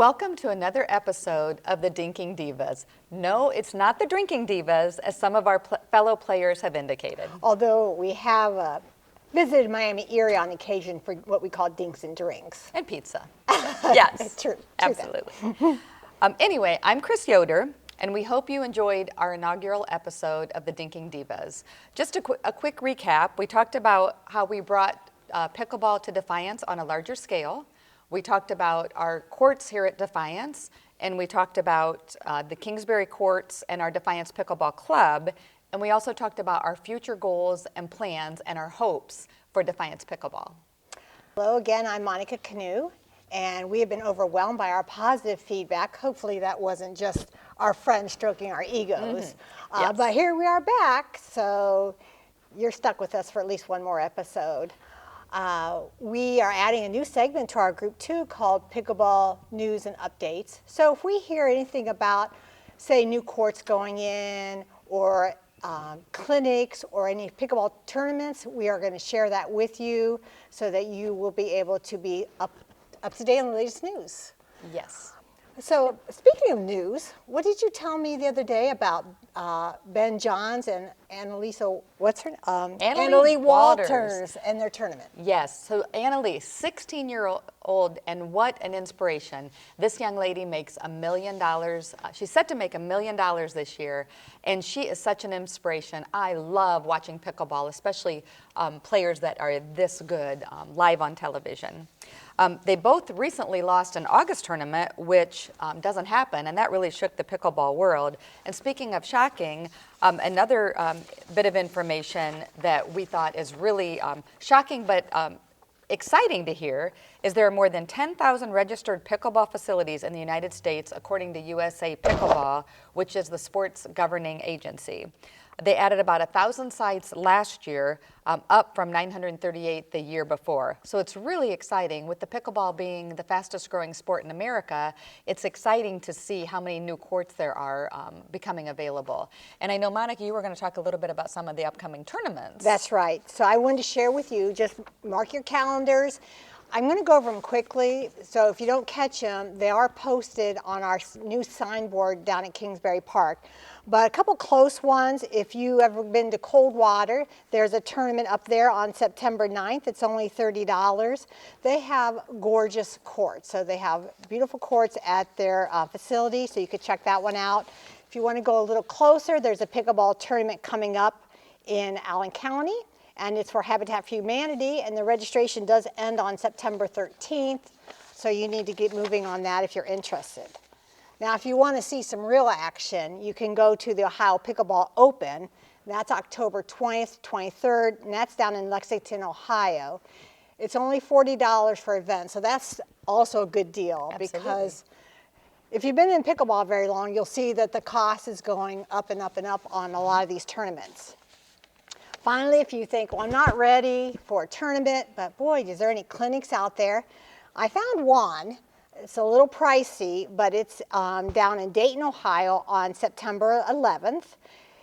Welcome to another episode of the Dinking Divas. No, it's not the Drinking Divas, as some of our fellow players have indicated. Although we have visited Miami area on occasion for what we call dinks and drinks. And pizza. Yes, true absolutely. Anyway, I'm Chris Yoder, and we hope you enjoyed our inaugural episode of the Dinking Divas. Just a quick recap, we talked about how we brought pickleball to Defiance on a larger scale. We talked about our courts here at Defiance, and we talked about the Kingsbury courts and our Defiance Pickleball Club, and we also talked about our future goals and plans and our hopes for Defiance Pickleball. Hello again, I'm Monica Canoe, and we have been overwhelmed by our positive feedback. Hopefully that wasn't just our friends stroking our egos. Yes. But here we are back, so you're stuck with us for at least one more episode. We are adding a new segment to our group too called Pickleball News and Updates. So if we hear anything about, say, new courts going in or clinics or any pickleball tournaments, we are going to share that with you so that you will be able to be up to date on the latest news. Yes. So speaking of news, what did you tell me the other day about Ben Johns and Annalisa, what's her name? Annalee Walters and their tournament? Yes, so Annalise, 16-year-old, and what an inspiration. This young lady makes $1 million. She's set to make $1 million this year, and she is such an inspiration. I love watching pickleball, especially players that are this good live on television. They both recently lost an August tournament, which doesn't happen, and that really shook the pickleball world. And speaking of shocking, another bit of information that we thought is really shocking but exciting to hear is there are more than 10,000 registered pickleball facilities in the United States, according to USA Pickleball, which is the sports governing agency. They added about 1,000 sites last year, up from 938 the year before. So it's really exciting. With the pickleball being the fastest growing sport in America, it's exciting to see how many new courts there are becoming available. And I know, Monica, you were going to talk a little bit about some of the upcoming tournaments. That's right. So I wanted to share with you, just mark your calendars. I'm going to go over them quickly, so if you don't catch them, they are posted on our new signboard down at Kingsbury Park. But a couple close ones, if you ever been to Coldwater, there's a tournament up there on September 9th. It's only $30. They have gorgeous courts, so they have beautiful courts at their facility, so you could check that one out. If you want to go a little closer, there's a pickleball tournament coming up in Allen County, and it's for Habitat for Humanity, and the registration does end on September 13th, so you need to get moving on that if you're interested. Now, if you want to see some real action, you can go to the Ohio Pickleball Open. That's October 20th, 23rd, and that's down in Lexington, Ohio. It's only $40 for events, so that's also a good deal. Absolutely. Because if you've been in pickleball very long, you'll see that the cost is going up and up and up on a lot of these tournaments. Finally, if you think, well, I'm not ready for a tournament, but boy, is there any clinics out there? I found one. It's a little pricey, but it's down in Dayton, Ohio on September 11th.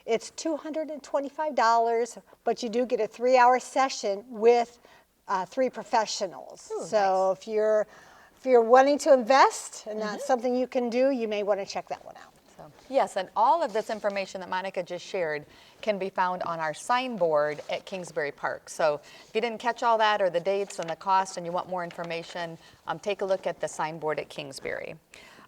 It's $225, but you do get a 3-hour session with 3 professionals. Ooh, so nice. if you're wanting to invest and that's something you can do, you may want to check that one out. Yes, and all of this information that Monica just shared can be found on our signboard at Kingsbury Park. So if you didn't catch all that or the dates and the cost and you want more information, take a look at the signboard at Kingsbury.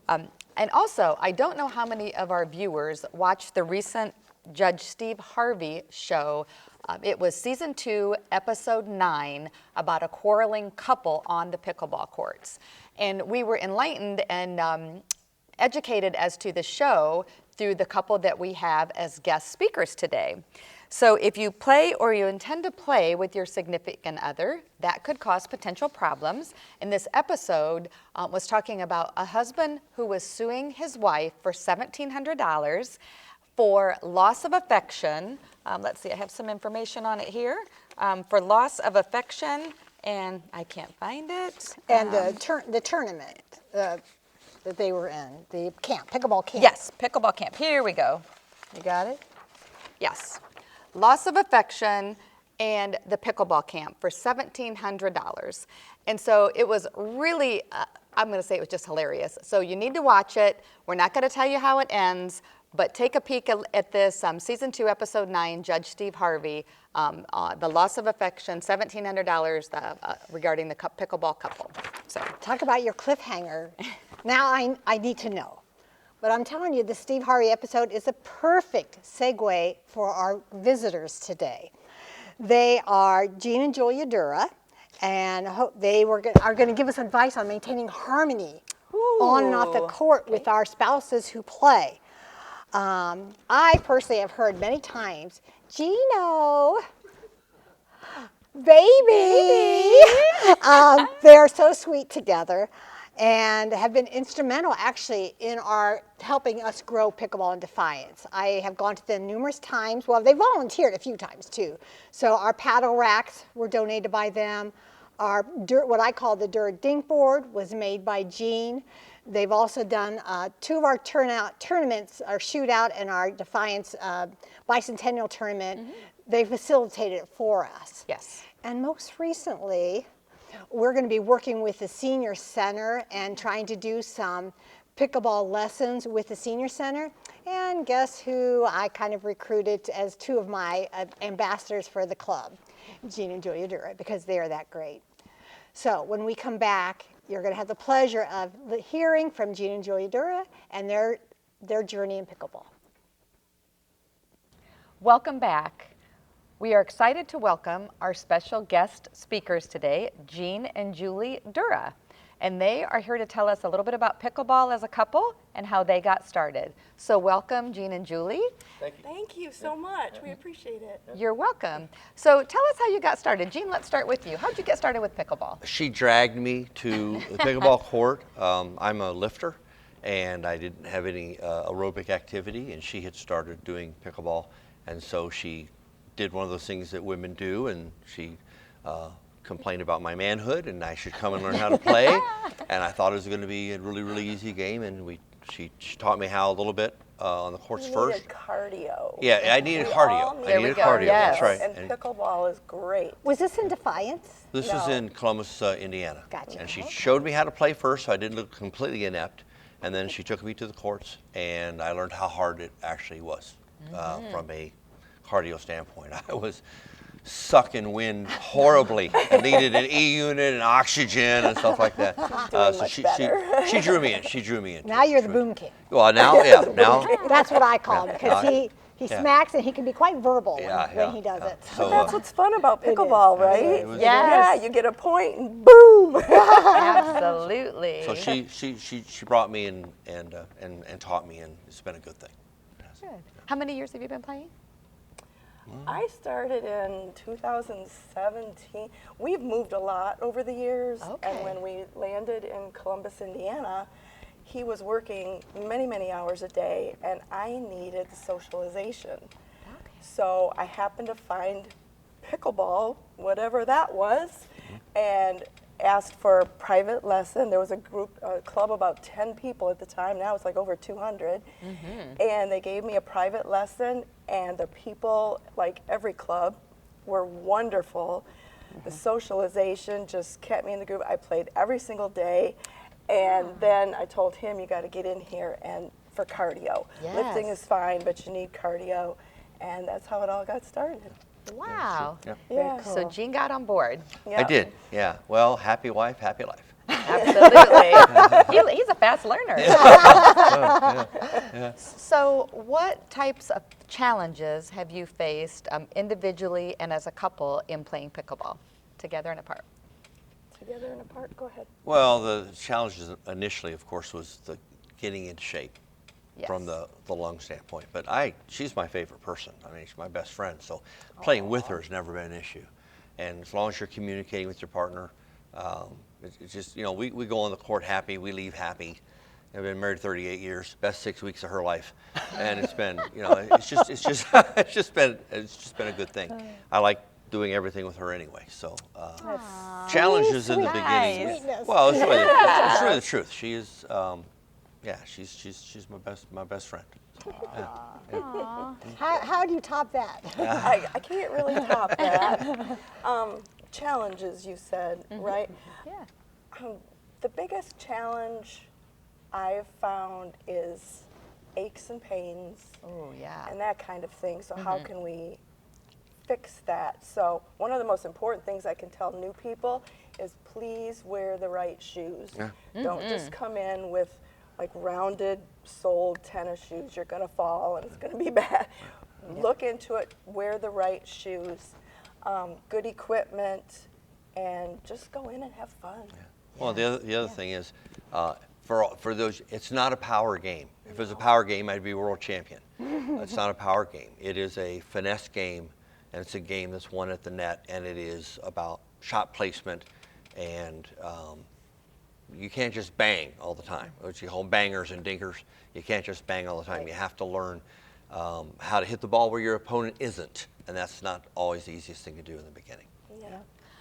And also, I don't know how many of our viewers watched the recent Judge Steve Harvey show. It was season 2, episode 9, about a quarreling couple on the pickleball courts. And we were enlightened and educated as to the show through the couple that we have as guest speakers today. So if you play or you intend to play with your significant other, that could cause potential problems. And this episode was talking about a husband who was suing his wife for $1,700 for loss of affection. Let's see, I have some information on it here. For loss of affection, and I can't find it. And the tournament that they were in, the camp, pickleball camp. Yes, pickleball camp. Here we go. You got it? Yes. Loss of affection and the pickleball camp for $1,700. And so it was really I'm going to say it was just hilarious. So you need to watch it. We're not going to tell you how it ends, but take a peek at this. Season 2, Episode 9, Judge Steve Harvey, the loss of affection, $1,700 regarding the pickleball couple. So Talk about your cliffhanger. Now I need to know. But I'm telling you, the Steve Harvey episode is a perfect segue for our visitors today. They are Gene and Julia Dura, and they are going to give us advice on maintaining harmony on and off the court with our spouses who play. I personally have heard many times, Gino, baby. They are so sweet together and have been instrumental actually in our helping us grow pickleball and Defiance. I have gone to them numerous times. Well, they volunteered a few times too. So our paddle racks were donated by them. Our what I call the Dura Dink board was made by Gene. They've also done 2 of our tournaments, our shootout and our Defiance bicentennial tournament. They facilitated it for us. yes. And most recently, we're going to be working with the senior center and trying to do some pickleball lessons with the senior center. And guess who I kind of recruited as 2 of my ambassadors for the club, Gene and Julia Dura, because they are that great. So when we come back, you're going to have the pleasure of hearing from Gene and Julia Dura and their journey in pickleball. Welcome back. We are excited to welcome our special guest speakers today, Gene and Julie Dura. And they are here to tell us a little bit about pickleball as a couple and how they got started. So welcome, Gene and Julie. Thank you. Thank you so much. We appreciate it. You're welcome. So tell us how you got started. Gene, let's start with you. How'd you get started with pickleball? She dragged me to the pickleball court. I'm a lifter, and I didn't have any aerobic activity, and she had started doing pickleball, and so she did one of those things that women do, and she complained about my manhood, and I should come and learn how to play. And I thought it was going to be a really, really easy game, and she taught me how a little bit on the courts You first. needed cardio. Yeah, I needed We cardio. all I need needed go. cardio. Yes. That's right. And pickleball is great. Was this in Defiance? This was No. in Columbus, Indiana. Gotcha. And she showed me how to play first, so I didn't look completely inept. And then she took me to the courts, and I learned how hard it actually was from a cardio standpoint. I was sucking wind horribly. I needed an E unit and oxygen and stuff like that. So much she better. She drew me in. Now you're the boom king. Well, now, yeah, now. That's what I call him, because he Yeah. smacks and he can be quite verbal when he does yeah. it. So, That's what's fun about pickleball, right? It was- Yeah, you get a point and boom. Absolutely. so she brought me in and taught me, and it's been a good thing. Good. How many years have you been playing? I started in 2017. We've moved a lot over the years. Okay. And when we landed in Columbus, Indiana, he was working many, many hours a day, and I needed socialization. So I happened to find pickleball, whatever that was, and asked for a private lesson. There was a club about 10 people at the time. Now it's like over 200. And they gave me a private lesson, and the people, like every club, were wonderful. The socialization just kept me in the groove. I played every single day. And then I told him, you got to get in here and for cardio. Yes. Lifting is fine, but you need cardio. And that's how it all got started. Wow. Yeah. Yeah. So Gene got on board. I Yeah. did, yeah. Well, happy wife, happy life. Absolutely. He's a fast learner. So what types of challenges have you faced individually and as a couple in playing pickleball, together and apart? Together and apart, go ahead. Well, the challenges initially, of course, was the getting into shape from Yes. the lung standpoint. But she's my favorite person. I mean, she's my best friend. So playing with her has never been an issue. And as long as you're communicating with your partner, it's just, you know, we go on the court happy, we leave happy. I've been married 38 years, best 6 weeks of her life, and it's been, you know, it's just been a good thing. I like doing everything with her anyway. So challenges in the beginning. Sweetness. Well, it's really the truth. She is, she's my best friend. How do you top that? I can't really top that. Challenges, you said, right? Yeah. The biggest challenge I've found is aches and pains Oh, yeah. and that kind of thing. So how can we fix that? So one of the most important things I can tell new people is please wear the right shoes. Yeah. Don't just come in with like rounded soled tennis shoes. You're going to fall and it's going to be bad. Look into it, wear the right shoes, good equipment, and just go in and have fun. Well, the other thing is, for those, it's not a power game. If it was a power game, I'd be world champion. It's not a power game. It is a finesse game, and it's a game that's won at the net, and it is about shot placement, and you can't just bang all the time. What you call bangers and dinkers. You can't just bang all the time. Right. You have to learn how to hit the ball where your opponent isn't, and that's not always the easiest thing to do in the beginning. Yeah.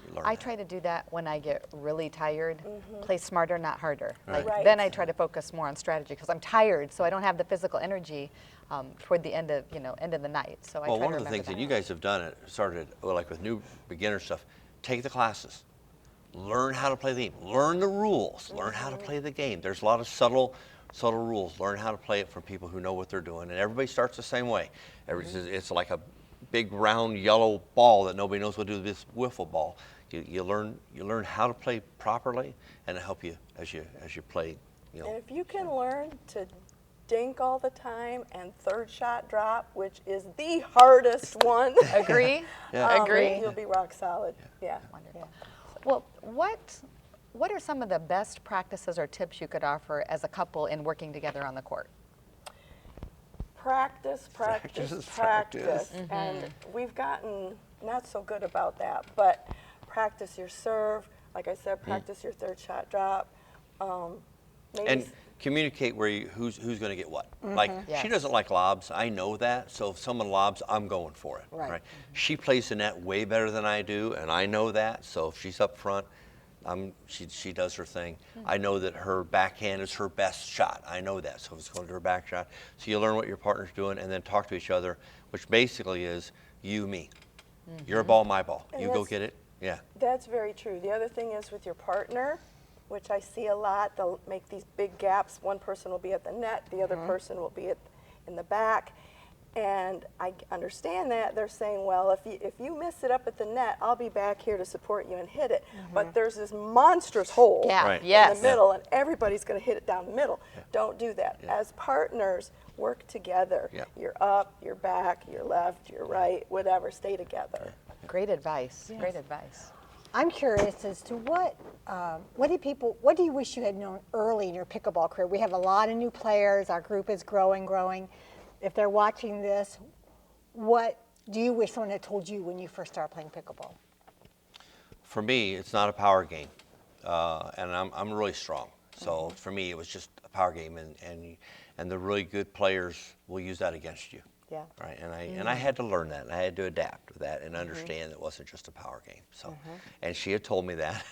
You learn I that. toward to do that when I get really tired. Play smarter, not harder. Like, Right. then I try to focus more on strategy because I'm tired, so I don't have the physical energy toward the end of the night. So I Well, try one to of the remember things that that. you guys have done, started like with new beginner stuff, take the classes. Learn how to play the game. Learn the rules. Learn how to play the game. There's a lot of subtle rules. Learn how to play it from people who know what they're doing. And everybody starts the same way. It's like a big round yellow ball that nobody knows what to do with this wiffle ball. You learn how to play properly, and it'll help you as you play. And if you can learn to dink all the time and third shot drop, which is the hardest one, Agree? Yeah. Agree? you'll be rock solid. Yeah. Wonderful. Well, what are some of the best practices or tips you could offer as a couple in working together on the court? Practice. Practice. And we've gotten not so good about that, but practice your serve. Like I said, practice your third shot drop. Maybe And communicate who's going to get what. Like, Yes. she doesn't like lobs. I know that. So if someone lobs, I'm going for it. Right. She plays the net way better than I do, and I know that. So if she's up front, she does her thing. I know that her backhand is her best shot. I know that. So it's going to her back shot. So you learn what your partner's doing, and then talk to each other, which basically is you, me. Your ball, my ball. And You go that's- get it. Yeah. That's very true. The other thing is with your partner, which I see a lot, they'll make these big gaps. One person will be at the net, the other person will be in the back. And I understand that. They're saying, well, if you miss it up at the net, I'll be back here to support you and hit it. But there's this monstrous hole Yeah. Right. Yes. in the middle, and everybody's going to hit it down the middle. Don't do that. Yeah. As partners, work together. Yeah. You're up, you're back, you're left, you're right, whatever. Stay together. Great advice. Great advice. I'm curious as to what do you wish you had known early in your pickleball career? We have a lot of new players. Our group is growing. If they're watching this, what do you wish someone had told you when you first started playing pickleball? For me, it's not a power game, and I'm really strong. So for me, it was just a power game, and the really good players will use that against you. Yeah. Right. And I had to learn that, and I had to adapt with that, and understand it wasn't just a power game. So, and she had told me that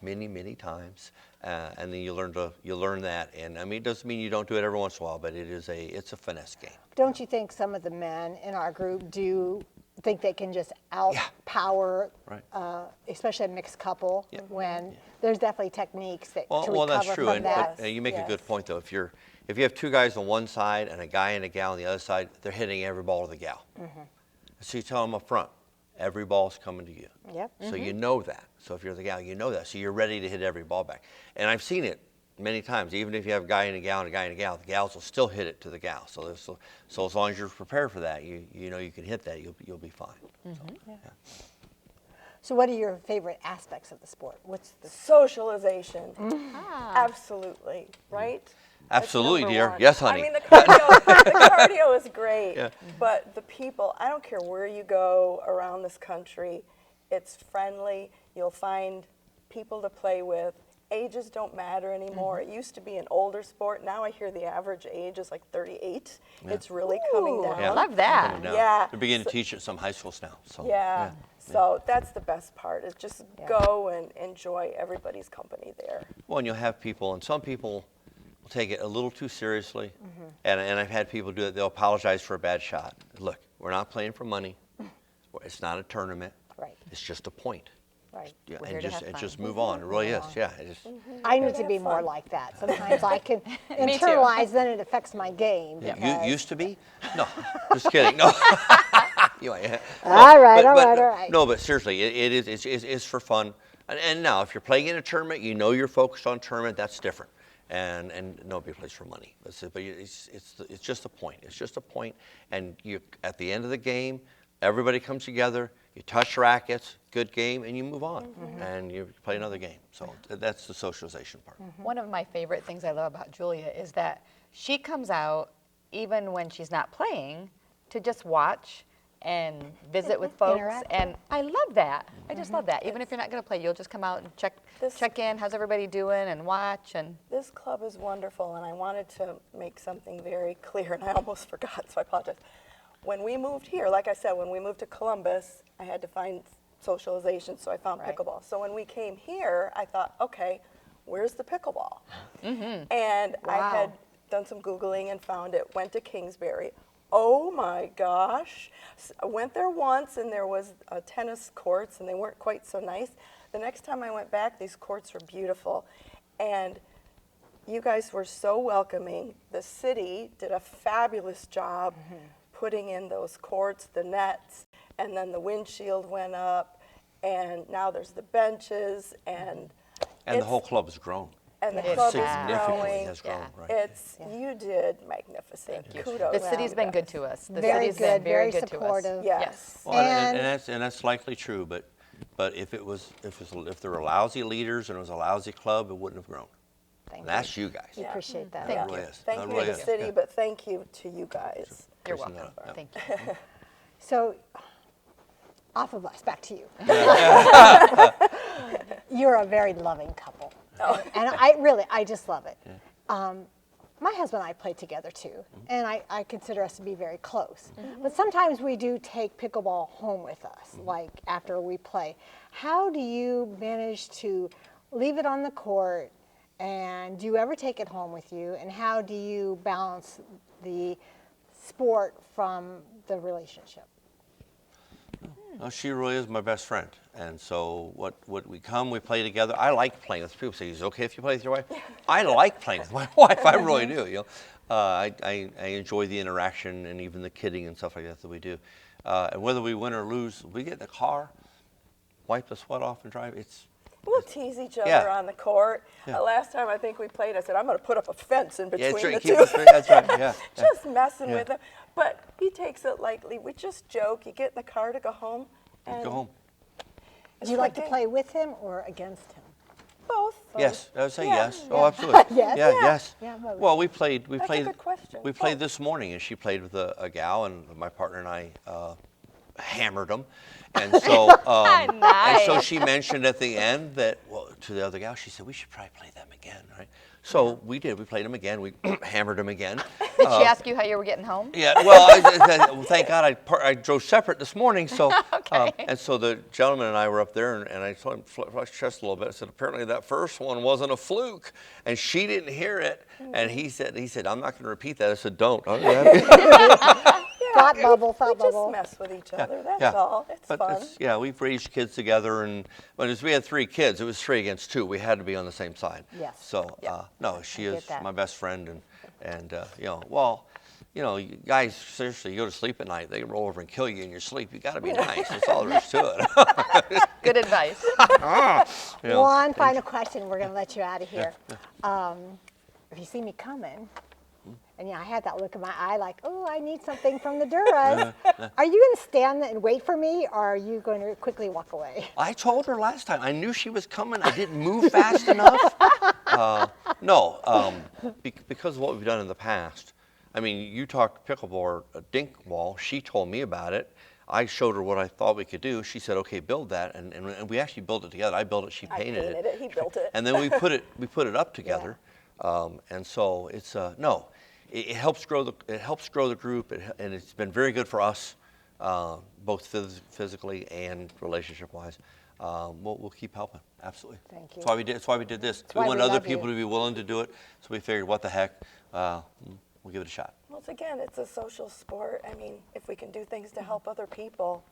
many times, and then you learn that, and I mean, it doesn't mean you don't do it every once in a while, but it's a finesse game. Don't you think some of the men in our group do think they can just outpower, Right. especially a mixed couple, Yeah. when there's definitely techniques that to recover Well, that's true, from and that? but, you make a good Yes. point though. If you have two guys on one side and a guy and a gal on the other side, they're hitting every ball to the gal. So you tell them up front, every ball's coming to you. Yep. So you know that. So if you're the gal, you know that. So you're ready to hit every ball back. And I've seen it many times. Even if you have a guy and a gal and a guy and a gal, the gals will still hit it to the gal. So as long as you're prepared for that, you know you can hit that. You'll be fine. So what are your favorite aspects of the sport? What's the Socialization. Absolutely, right? That's Absolutely, number dear. one. Yes, honey. I mean, the cardio is great, Yeah. but the people, I don't care where you go around this country, it's friendly. You'll find people to play with. Ages don't matter anymore. It used to be an older sport. Now I hear the average age is like 38. It's really coming Ooh, down. I love that. Coming down. Yeah. They're beginning to teach at some high schools now. So Yeah. So that's the best part, is just go and enjoy everybody's company there. Well, and you'll have people, and some people will take it a little too seriously. And I've had people do it. They'll apologize for a bad shot. Look, we're not playing for money. It's not a tournament. Right. It's just a point. Right. Yeah, We're here and to just have and fun. just move on. It really is. Yeah. It just, I need to have be more fun. like that. Sometimes I can Me too. internalize, then it affects my game. You because- used to be? No, just kidding. No. Yeah. All right, But, all but right, all right. no, but seriously, it's for fun. And now, if you're playing in a tournament, you know you're focused on tournament. That's different. And nobody plays for money. But it's just a point. It's just a point. And you at the end of the game, everybody comes together. You touch rackets, good game, and you move on, and you play another game. So that's the socialization part. One of my favorite things I love about Julia is that she comes out, even when she's not playing, to just watch and visit with folks. Interact, And I love that. I just love that. Even if you're not going to play, you'll just come out and check in. How's everybody doing? And watch. And This club is wonderful, and I wanted to make something very clear, and I almost forgot, so I apologize. When we moved here, like I said, when we moved to Columbus, I had to find socialization, so I found Right. pickleball. So when we came here, I thought, okay, where's the pickleball? And I Wow. had done some Googling and found it, went to Kingsbury. Oh my gosh. I went there once, and there was tennis courts, and they weren't quite so nice. The next time I went back, these courts were beautiful. And you guys were so welcoming. The city did a fabulous job putting in those courts, the nets, and then the windshield went up, and now there's the benches, and And the it's- whole club has grown. and the It club is Significantly growing. has grown, Yeah. right? It's you did magnificent. Kudos. the to city's you been guys. good to us. The Very city's been good, very very good to us. supportive. Yes. Well, And- and that's likely true, but if there were lousy leaders and it was a lousy club, it wouldn't have grown. Thank And that's you guys. you. Appreciate that. Thank It you. really is. Thank It you really to the is. city, Yeah. but thank you to you guys. You're Person welcome. that- Thank you. So, off of us, back to you. You're a very loving couple. And I just love it. My husband and I play together too, and I consider us to be very close. But sometimes we do take pickleball home with us, like after we play. How do you manage to leave it on the court, and do you ever take it home with you? And how do you balance the sport from the relationship? No, she really is my best friend, and so we play together. I like playing with people. Say, "Is it okay if you play with your wife?" I like playing with my wife. I really do. You know, I enjoy the interaction and even the kidding and stuff like that we do. And whether we win or lose, we get in the car, wipe the sweat off, and drive. We'll tease each other Yeah. on the court. Yeah. Last time I think we played, I said, I'm going to put up a fence in Yeah, between that's right. the Keep two. it straight. That's right. Yeah. Just messing Yeah. with him. But he takes it lightly. We just joke. You get in the car to go home. And Go home. it's Do you like to okay. play with him or against him? Both. Yes, I would say Yeah. yes. Oh, absolutely. Yes. Yeah, Yeah. yes. Yeah, but- Well, we played. That's a good question. We played Both. this morning, and she played with a gal, and my partner and I hammered them, and so and so she mentioned at the end that to the other gal, she said we should probably play them again, right? So we did. We played them again. We hammered them again. Did she ask you how you were getting home? Yeah, well, thank God I drove separate this morning. So, Okay. and so the gentleman and I were up there, and I told him, flushed his chest a little bit. I said, apparently that first one wasn't a fluke, and she didn't hear it. And he said, I'm not going to repeat that. I said, don't. Oh, yeah. Thought bubble, We thought just bubble. mess with each other. That's Yeah. all. It's But fun. yeah, we've raised kids together, and as we had 3 kids, it was 3 against 2. We had to be on the same side. Yes. So no, she get is that. my best friend, and you guys, seriously, you go to sleep at night, they roll over and kill you in your sleep. You got to be nice. That's all there is to it. Good advice. You know, One final question. We're going to let you out of here. If you see me coming, and I had that look in my eye like, oh, I need something from the Duras. Are you going to stand and wait for me, or are you going to quickly walk away? I told her last time. I knew she was coming. I didn't move fast enough. Because of what we've done in the past. I mean, you talked pickleball or Dinkball. She told me about it. I showed her what I thought we could do. She said, "Okay, build that," and we actually built it together. I built it. She I painted painted it. He built it. and then we put it up together. And so it's it helps grow the group, and it's been very good for us, both physically and relationship-wise. We'll keep helping. Absolutely. Thank you. That's why we did this. We why want we other love you. people to be willing to do it. So we figured, what the heck, we'll give it a shot. Well, it's a social sport. I mean, if we can do things to help other people,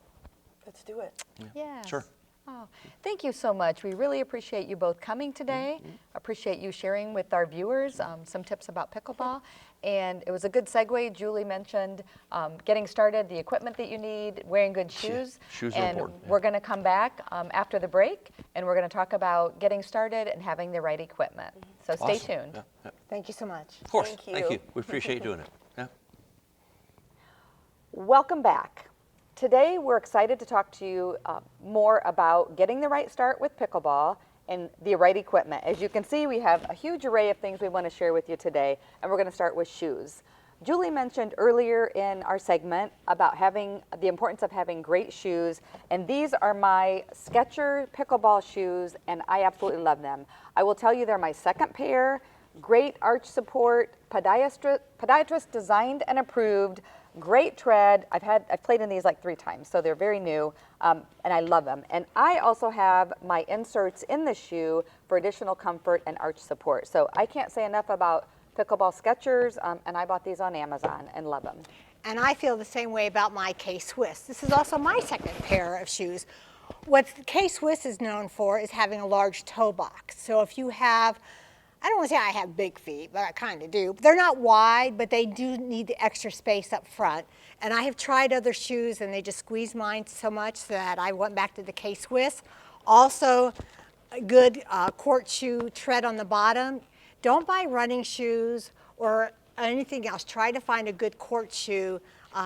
let's do it. Yeah. Sure. Oh, thank you so much. We really appreciate you both coming today. Appreciate you sharing with our viewers some tips about pickleball. And it was a good segue. Julie mentioned getting started, the equipment that you need, wearing good shoes. Shoes are and important. we're going to come back after the break, and we're going to talk about getting started and having the right equipment. So stay Awesome. tuned. Yeah, yeah. Thank you so much. Of course. Thank you. We appreciate you doing it. Yeah. Welcome back. Today we're excited to talk to you more about getting the right start with pickleball and the right equipment. As you can see, we have a huge array of things we want to share with you today, and we're going to start with shoes. Julie mentioned earlier in our segment about the importance of having great shoes, and these are my Skechers pickleball shoes, and I absolutely love them. I will tell you they're my second pair, great arch support, podiatrist designed and approved, great tread. I've played in these like 3 times, so they're very new, and I love them. And I also have my inserts in the shoe for additional comfort and arch support. So I can't say enough about pickleball Skechers, and I bought these on Amazon and love them. And I feel the same way about my K-Swiss. This is also my second pair of shoes. What K-Swiss is known for is having a large toe box. So if you have, I don't want to say I have big feet, but I kind of do. They're not wide, but they do need the extra space up front. And I have tried other shoes, and they just squeeze mine so much that I went back to the K-Swiss. Also, a good court shoe tread on the bottom. Don't buy running shoes or anything else. Try to find a good court shoe.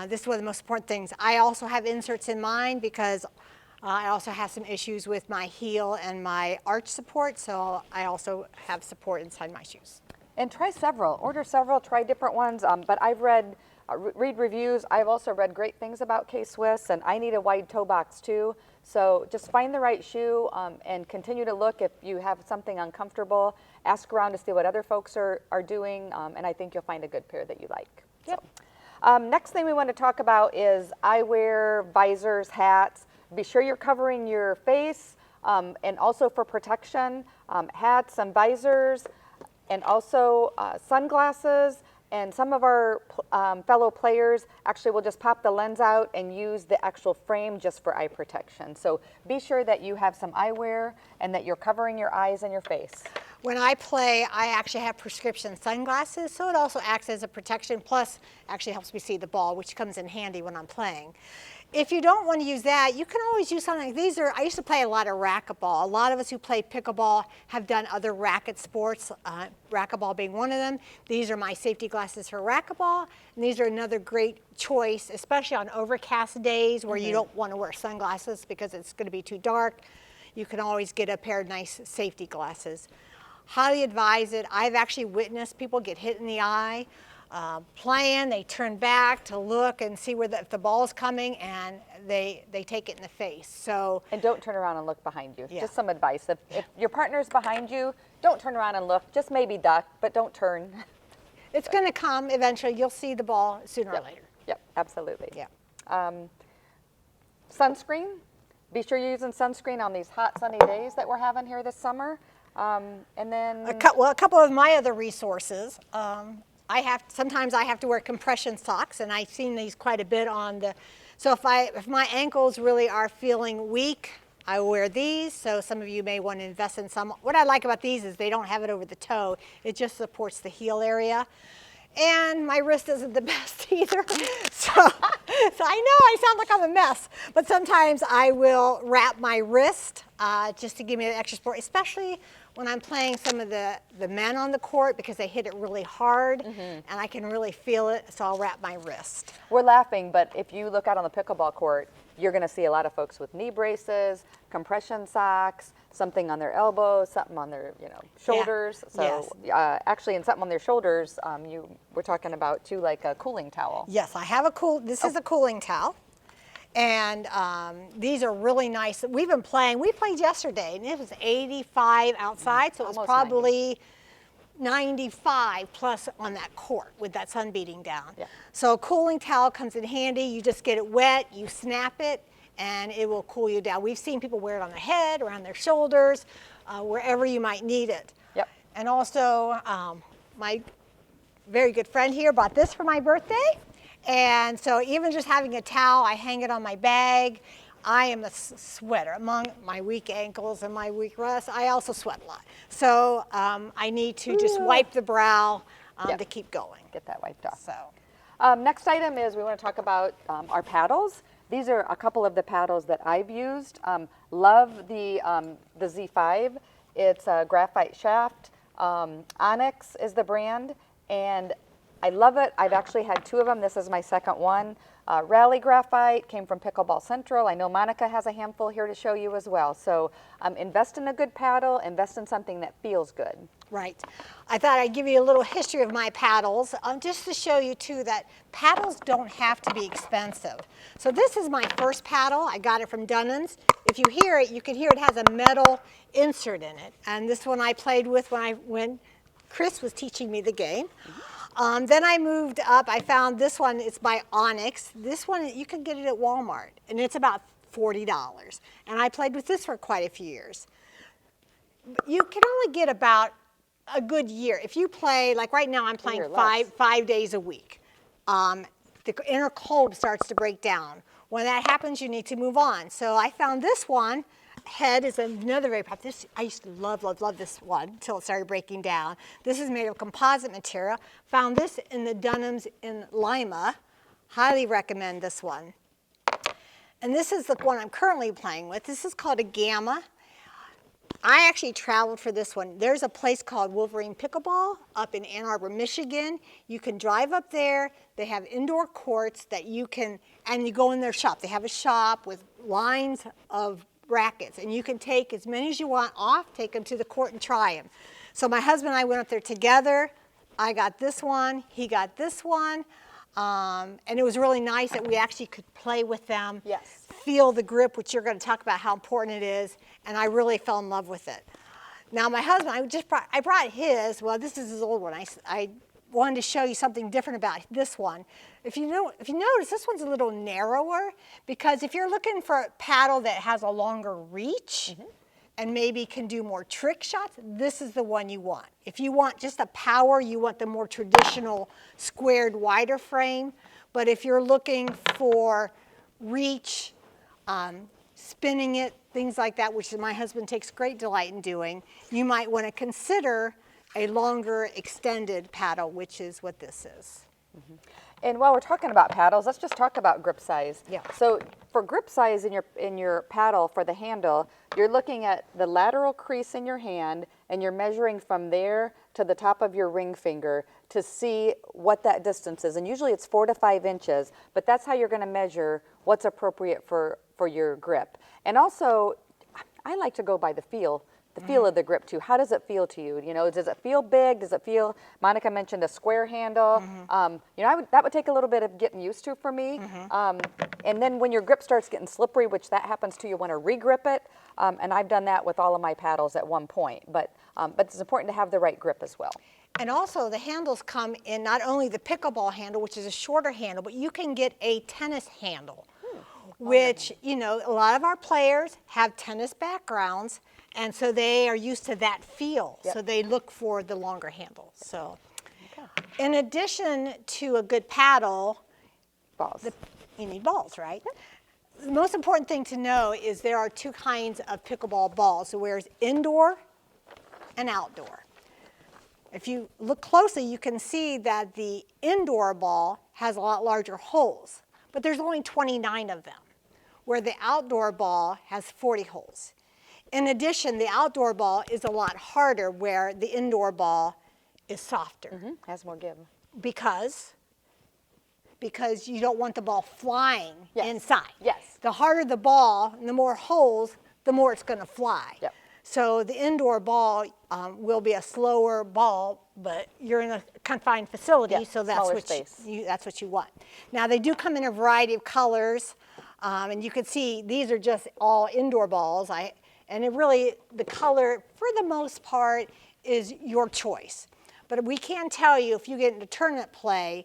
This is one of the most important things. I also have inserts in mine because I also have some issues with my heel and my arch support, so I also have support inside my shoes. And try several, order several, try different ones. But I've read reviews. I've also read great things about K-Swiss, and I need a wide toe box too. So just find the right shoe and continue to look. If you have something uncomfortable, ask around to see what other folks are doing, and I think you'll find a good pair that you like. Yep. So, next thing we want to talk about is eyewear, visors, hats. Be sure you're covering your face, and also for protection, hats and visors, and also sunglasses. And some of our fellow players actually will just pop the lens out and use the actual frame just for eye protection. So be sure that you have some eyewear and that you're covering your eyes and your face. When I play, I actually have prescription sunglasses, so it also acts as a protection, plus actually helps me see the ball, which comes in handy when I'm playing. If you don't want to use that, you can always use something like these. I used to play a lot of racquetball. A lot of us who play pickleball have done other racket sports, racquetball being one of them. These are my safety glasses for racquetball, and these are another great choice, especially on overcast days where you don't want to wear sunglasses because it's going to be too dark. You can always get a pair of nice safety glasses. Highly advise it. I've actually witnessed people get hit in the eye. Playing, they turn back to look and see if the ball's coming, and they take it in the face. So, and don't turn around and look behind you. Yeah. Just some advice. If your partner's behind you, don't turn around and look. Just maybe duck, but don't turn. it's going to come eventually. You'll see the ball sooner or later. Yep, absolutely. Yeah. Sunscreen. Be sure you're using sunscreen on these hot sunny days that we're having here this summer. And then A couple of my other resources. Sometimes I have to wear compression socks, and I've seen these quite a bit on the. So if my ankles really are feeling weak, I wear these. So some of you may want to invest in some. What I like about these is they don't have it over the toe. It just supports the heel area. And my wrist isn't the best either. So I know I sound like I'm a mess, but sometimes I will wrap my wrist just to give me an extra support, especially when I'm playing some of the men on the court because they hit it really hard and I can really feel it, so I'll wrap my wrist. we're laughing, but if you look out on the pickleball court, you're going to see a lot of folks with knee braces, compression socks, something on their elbows, something on their shoulders. So actually, in something on their shoulders, we're talking about too, like a cooling towel. Yes, I have this is a cooling towel. And these are really nice. We played yesterday, and it was 85 outside, so it was Almost probably 95 plus on that court with that sun beating down. Yeah. So a cooling towel comes in handy. You just get it wet, you snap it, and it will cool you down. We've seen people wear it on their head, around their shoulders, wherever you might need it. Yep. And also, my very good friend here bought this for my birthday. And so even just having a towel, I hang it on my bag. I am a sweater. Among my weak ankles and my weak wrists, I also sweat a lot. So I need to just wipe the brow Yep. to keep going. Get that wiped off. So. Next item is we want to talk about our paddles. These are a couple of the paddles that I've used. Love the Z5. It's a graphite shaft. Onyx is the brand, and I love it. I've actually had 2 of them. This is my second one. Rally Graphite came from Pickleball Central. I know Monica has a handful here to show you as well. So invest in a good paddle, invest in something that feels good. Right. I thought I'd give you a little history of my paddles, just to show you too that paddles don't have to be expensive. So this is my first paddle. I got it from Dunnan's. If you hear it, you can hear it has a metal insert in it. And this one I played with when Chris was teaching me the game. Then I moved up. I found this one. It's by Onyx. This one, you can get it at Walmart, and it's about $40. And I played with this for quite a few years. You can only get about a good year. If you play, like right now I'm playing five days a week. The inner cold starts to break down. When that happens, you need to move on. So I found this one. Head is another very popular. I used to love this one until it started breaking down. This is made of composite material. Found this in the Dunham's in Lima. Highly recommend this one. And this is the one I'm currently playing with. This is called a Gamma. I actually traveled for this one. There's a place called Wolverine Pickleball up in Ann Arbor, Michigan. You can drive up there. They have indoor courts that you can, and you go in their shop. They have a shop with lines of rackets, and you can take as many as you want off, take them to the court and try them. So my husband and I went up there together. I got this one, he got this one, and it was really nice that we actually could play with them, Yes. feel the grip, which you're going to talk about how important it is, and I really fell in love with it. Now my husband, I brought his, well this is his old one, I wanted to show you something different about this one. If you notice, this one's a little narrower, because if you're looking for a paddle that has a longer reach and maybe can do more trick shots, this is the one you want. If you want just a power, you want the more traditional squared, wider frame. But if you're looking for reach, spinning it, things like that, which my husband takes great delight in doing, you might want to consider a longer extended paddle, which is what this is. And while we're talking about paddles, let's just talk about grip size. Yeah. So for grip size in your paddle for the handle, you're looking at the lateral crease in your hand, and you're measuring from there to the top of your ring finger to see what that distance is. And usually it's 4 to 5 inches, but that's how you're going to measure what's appropriate for your grip. And also, I like to go by the feel of the grip too. How does it feel to you? You know, does it feel big? Does it feel, Monica mentioned a square handle. You know, that would take a little bit of getting used to for me. And then when your grip starts getting slippery, which that happens to, you want to re-grip it. And I've done that with all of my paddles at one point. But it's important to have the right grip as well. And also the handles come in not only the pickleball handle, which is a shorter handle, but you can get a tennis handle, which, you know, a lot of our players have tennis backgrounds, and so they are used to that feel. Yep. So they look for the longer handle. So in addition to a good paddle, Balls. you need balls, right? The most important thing to know is there are 2 kinds of pickleball balls. So there's indoor and outdoor. If you look closely, you can see that the indoor ball has a lot larger holes, but there's only 29 of them, where the outdoor ball has 40 holes. In addition, the outdoor ball is a lot harder, where the indoor ball is softer. Has more give. Because you don't want the ball flying Yes. inside. Yes. The harder the ball and the more holes, the more it's going to fly. Yep. So the indoor ball will be a slower ball, but you're in a confined facility, Yeah, so that's smaller what space. that's what you want. Now they do come in a variety of colors, and you can see these are just all indoor balls. And it really, the color for the most part is your choice. But we can tell you, if you get into tournament play,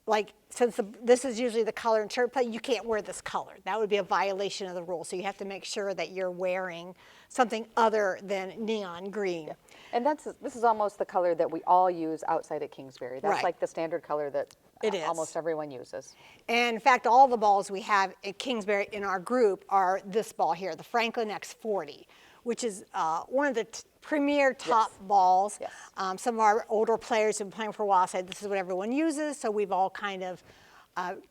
like since this is usually the color in tournament play, you can't wear this color. That would be a violation of the rules. So you have to make sure that you're wearing something other than neon green. And this is almost the color that we all use outside at Kingsbury. That's Right. like the standard color that It is. almost everyone uses. And in fact, all the balls we have at Kingsbury in our group are this ball here, the Franklin X40, which is one of the premier top balls. Yes. Some of our older players who have been playing for a while said this is what everyone uses, so we've all kind of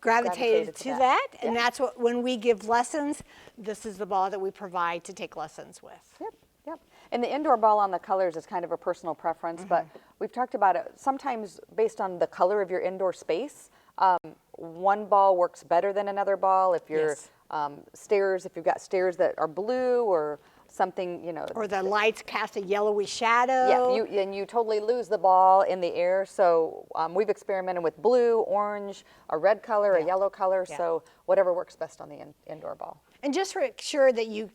gravitated to that. And that's what, when we give lessons, this is the ball that we provide to take lessons with. Yep, yep. And the indoor ball on the colors is kind of a personal preference, but we've talked about it sometimes based on the color of your indoor space. One ball works better than another ball. If you're stairs, if you've got stairs that are blue or something, you know. Or the lights cast a yellowy shadow. Yeah, and you totally lose the ball in the air. So we've experimented with blue, orange, a red color, a yellow color. So whatever works best on the indoor ball. And just make sure that you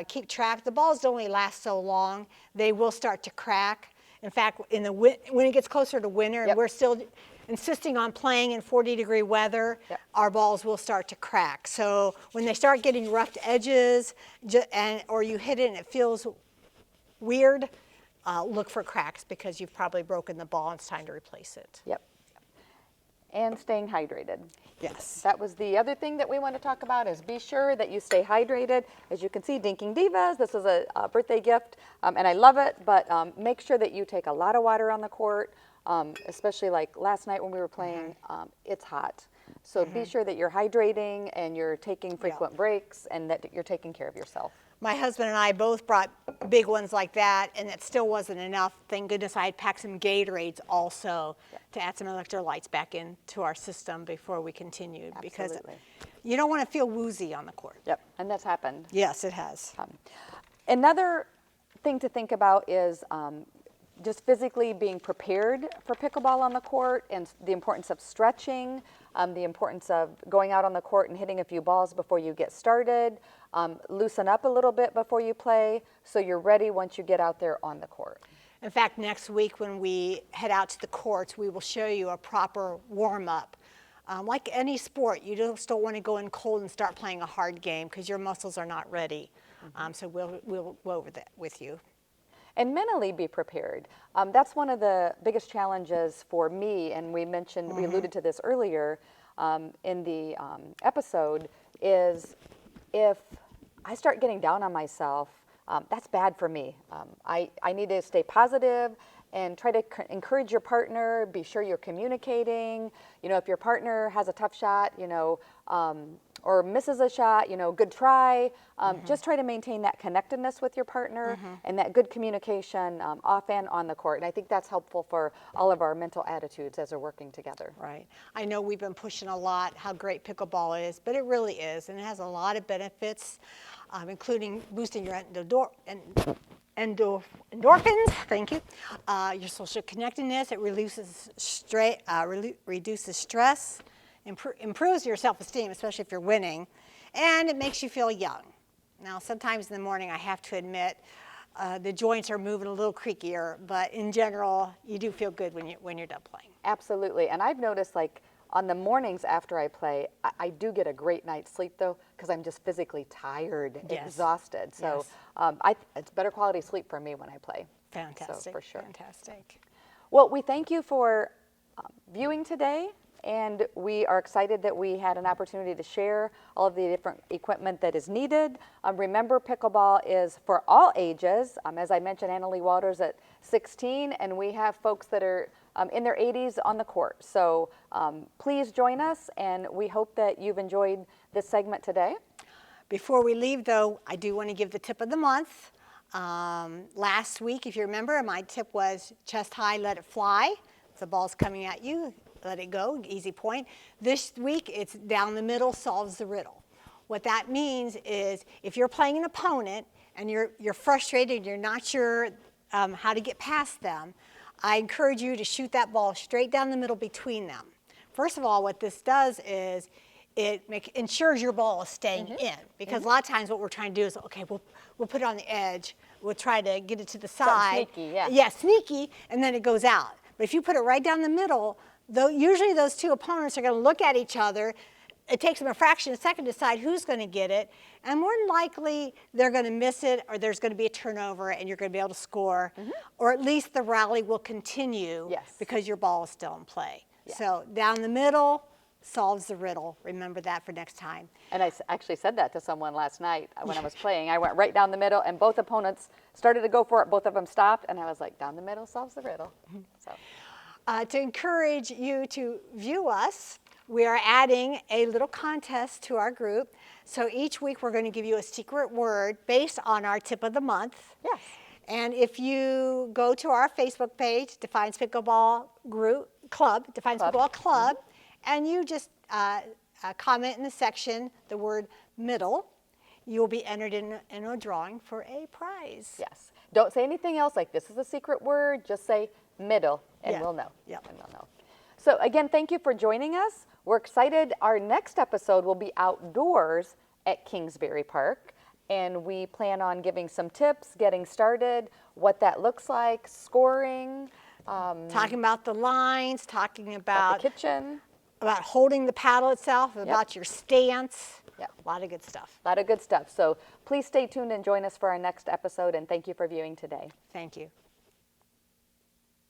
keep track. The balls don't only last so long. They will start to crack. In fact, when it gets closer to winter and we're still insisting on playing in 40-degree weather, our balls will start to crack. So when they start getting rough edges or you hit it and it feels weird, look for cracks because you've probably broken the ball and it's time to replace it. Yep. And staying hydrated. Yes. That was the other thing that we want to talk about is be sure that you stay hydrated. As you can see, Dinking Divas, this is a birthday gift, and I love it, but make sure that you take a lot of water on the court, especially like last night when we were playing, it's hot. So be sure that you're hydrating and you're taking frequent breaks and that you're taking care of yourself. My husband and I both brought big ones like that, and it still wasn't enough. Thank goodness I had packed some Gatorades also to add some electrolytes back into our system before we continued. Absolutely. Because you don't want to feel woozy on the court. Yep, and that's happened. Yes, it has. Another thing to think about is just physically being prepared for pickleball on the court and the importance of stretching, the importance of going out on the court and hitting a few balls before you get started. Loosen up a little bit before you play so you're ready once you get out there on the court. In fact, next week when we head out to the courts, we will show you a proper warm-up. Like any sport, you just don't want to go in cold and start playing a hard game because your muscles are not ready. So we'll go over that with you. And mentally be prepared. That's one of the biggest challenges for me, and we mentioned, we alluded to this earlier in the episode, is if I start getting down on myself, that's bad for me. I need to stay positive and try to encourage your partner, be sure you're communicating. You know, if your partner has a tough shot, you know, or misses a shot, you know, good try. Just try to maintain that connectedness with your partner and that good communication off and on the court. And I think that's helpful for all of our mental attitudes as we're working together. Right. I know we've been pushing a lot how great pickleball is, but it really is. And it has a lot of benefits, including boosting your endorphins, thank you, your social connectedness. It reduces stress, improves your self-esteem, especially if you're winning, and it makes you feel young. Now, sometimes in the morning, I have to admit, the joints are moving a little creakier, but in general, you do feel good when you're done playing. Absolutely, and I've noticed, like, on the mornings after I play, I do get a great night's sleep, though, because I'm just physically tired, exhausted. So it's better quality sleep for me when I play. Fantastic. So, for sure. Fantastic. Well, we thank you for viewing today, and we are excited that we had an opportunity to share all of the different equipment that is needed. Remember, pickleball is for all ages. As I mentioned, Annalie Walters at 16, and we have folks that are in their 80s on the court. So please join us, and we hope that you've enjoyed this segment today. Before we leave, though, I do want to give the tip of the month. Last week, if you remember, my tip was chest high, let it fly. If the ball's coming at you, let it go, easy point. This week, it's down the middle, solves the riddle. What that means is if you're playing an opponent and you're frustrated, you're not sure how to get past them, I encourage you to shoot that ball straight down the middle between them. First of all, what this does is it ensures your ball is staying in. Because a lot of times what we're trying to do is, okay, we'll put it on the edge. We'll try to get it to the side. Sneaky, yeah. Yeah, sneaky, and then it goes out. But if you put it right down the middle, usually those two opponents are going to look at each other, it takes them a fraction of a second to decide who's going to get it, and more than likely they're going to miss it, or there's going to be a turnover and you're going to be able to score, or at least the rally will continue Yes. because your ball is still in play. Yeah. So down the middle solves the riddle. Remember that for next time. And I actually said that to someone last night when I was playing. I went right down the middle, and both opponents started to go for it. Both of them stopped, and I was like, down the middle solves the riddle. So. To encourage you to view us, we are adding a little contest to our group. So each week we're going to give you a secret word based on our tip of the month. Yes. And if you go to our Facebook page, Defiance Pickleball Club, Pickleball Club, and you just comment in the section the word middle, you'll be entered in a drawing for a prize. Yes. Don't say anything else like this is a secret word. Just say middle, and Yeah. we'll know. Yep. And they'll know. So again, thank you for joining us. We're excited. Our next episode will be outdoors at Kingsbury Park, and we plan on giving some tips, getting started, what that looks like, scoring, Talking about the lines, talking about about the kitchen. about holding the paddle itself, about your stance. Yep. A lot of good stuff. A lot of good stuff. So please stay tuned and join us for our next episode, and thank you for viewing today. Thank you.